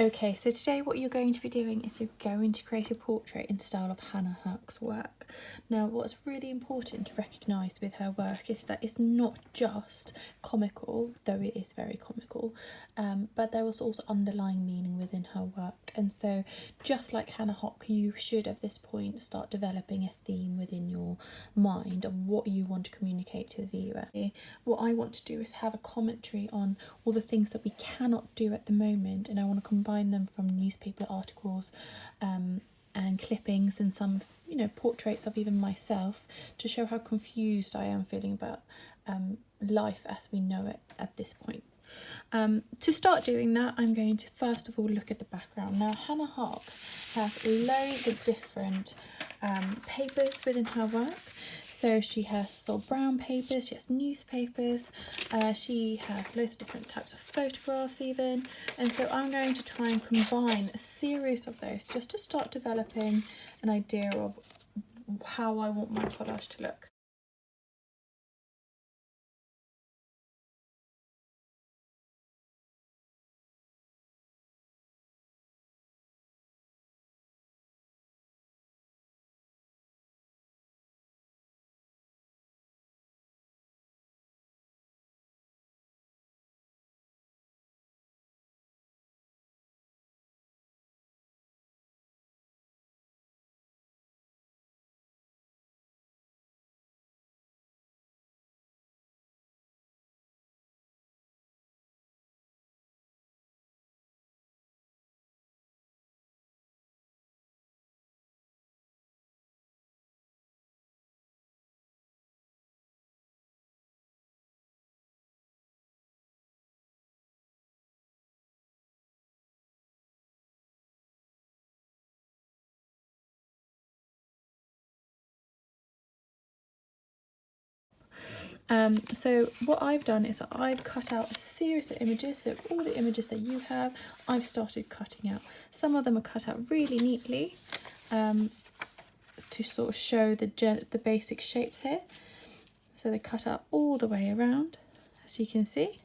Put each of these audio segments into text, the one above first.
Okay, so today what you're going to be doing is you're going to create a portrait in style of Hannah Hoch's work. Now, what's really important to recognise with her work is that it's not just comical, though it is very comical, but there was also underlying meaning within her work. And so, just like Hannah Hoch, you should at this point start developing a theme within your mind of what you want to communicate to the viewer. What I want to do is have a commentary on all the things that we cannot do at the moment, and I want to combine them from newspaper articles and clippings and some portraits of even myself to show how confused I am feeling about life as we know it at this point. To start doing that, I'm going to first of all look at the background. Now, Hannah Hoch has loads of different papers within her work. So she has sort of brown papers, she has newspapers, she has loads of different types of photographs even. And so I'm going to try and combine a series of those just to start developing an idea of how I want my collage to look. So what I've done is I've cut out a series of images. So all the images that you have, I've started cutting out. Some of them are cut out really neatly to sort of show the basic shapes here. So they cut out all the way around, as you can see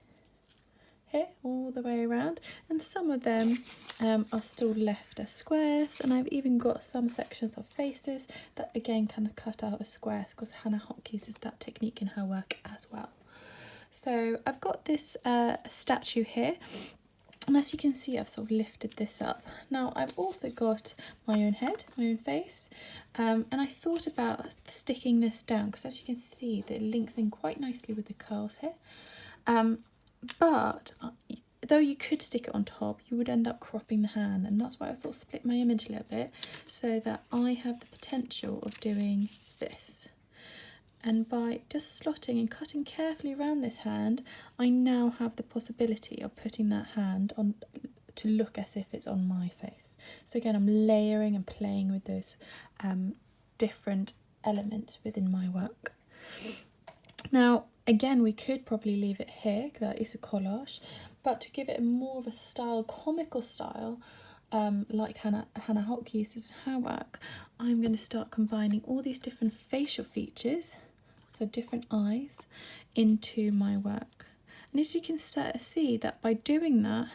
here, all the way around, and some of them are still left as squares, and I've even got some sections of faces that again kind of cut out as squares because Hannah Hoch uses that technique in her work as well. So I've got this statue here, and as you can see I've sort of lifted this up. Now I've also got my own head, my own face, and I thought about sticking this down because as you can see that it links in quite nicely with the curls here. But though you could stick it on top, you would end up cropping the hand, and that's why I sort of split my image a little bit so that I have the potential of doing this. And by just slotting and cutting carefully around this hand, I now have the possibility of putting that hand on to look as if it's on my face. So again, I'm layering and playing with those different elements within my work. Now, again, we could probably leave it here, that is a collage, but to give it more of a style, comical style, like Hannah Hoch uses in her work, I'm going to start combining all these different facial features, so different eyes, into my work. And as you can see that by doing that,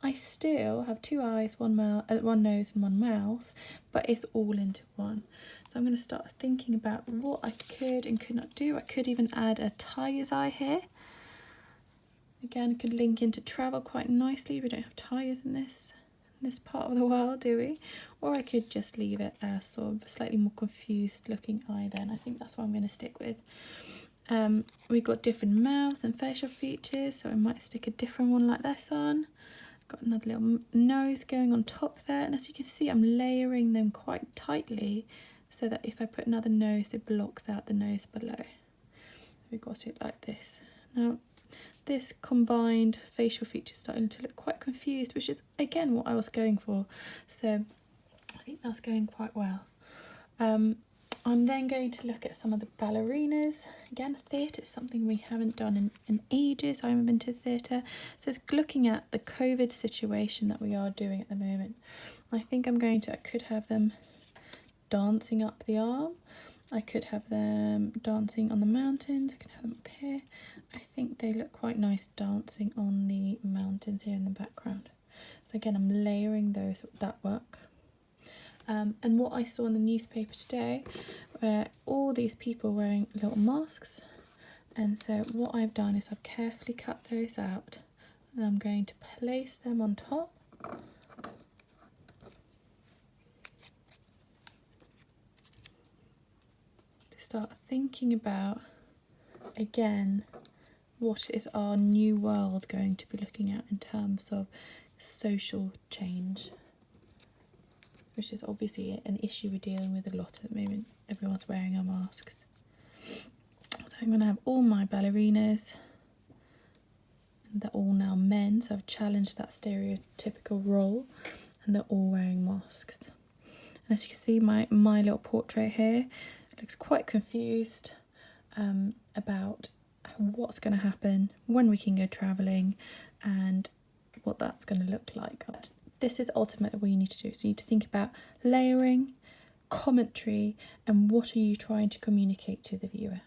I still have two eyes, one nose and one mouth, but it's all into one. So I'm going to start thinking about what I could and could not do. I could even add a tiger's eye here. Again, it could link into travel quite nicely. We don't have tigers in this part of the world, do we? Or I could just leave it as sort of a slightly more confused looking eye then. I think that's what I'm going to stick with. We've got different mouths and facial features, so I might stick a different one like this on. Got another little nose going on top there, and as you can see I'm layering them quite tightly so that if I put another nose it blocks out the nose below. We've got it like this. Now this combined facial feature is starting to look quite confused, which is again what I was going for, so I think that's going quite well. I'm then going to look at some of the ballerinas. Again, theatre is something we haven't done in ages. I haven't been to theatre. So it's looking at the COVID situation that we are doing at the moment. I think I could have them dancing up the arm. I could have them dancing on the mountains. I could have them up here. I think they look quite nice dancing on the mountains here in the background. So again, I'm layering that work. And what I saw in the newspaper today, where all these people wearing little masks, and so what I've done is I've carefully cut those out, and I'm going to place them on top. To start thinking about, again, what is our new world going to be looking at in terms of social change, which is obviously an issue we're dealing with a lot at the moment. Everyone's wearing our masks. So I'm going to have all my ballerinas, and they're all now men, so I've challenged that stereotypical role, and they're all wearing masks. And as you can see, my little portrait here looks quite confused about what's going to happen, when we can go travelling, and what that's going to look like. But this is ultimately what you need to do. So you need to think about layering, commentary, and what are you trying to communicate to the viewer.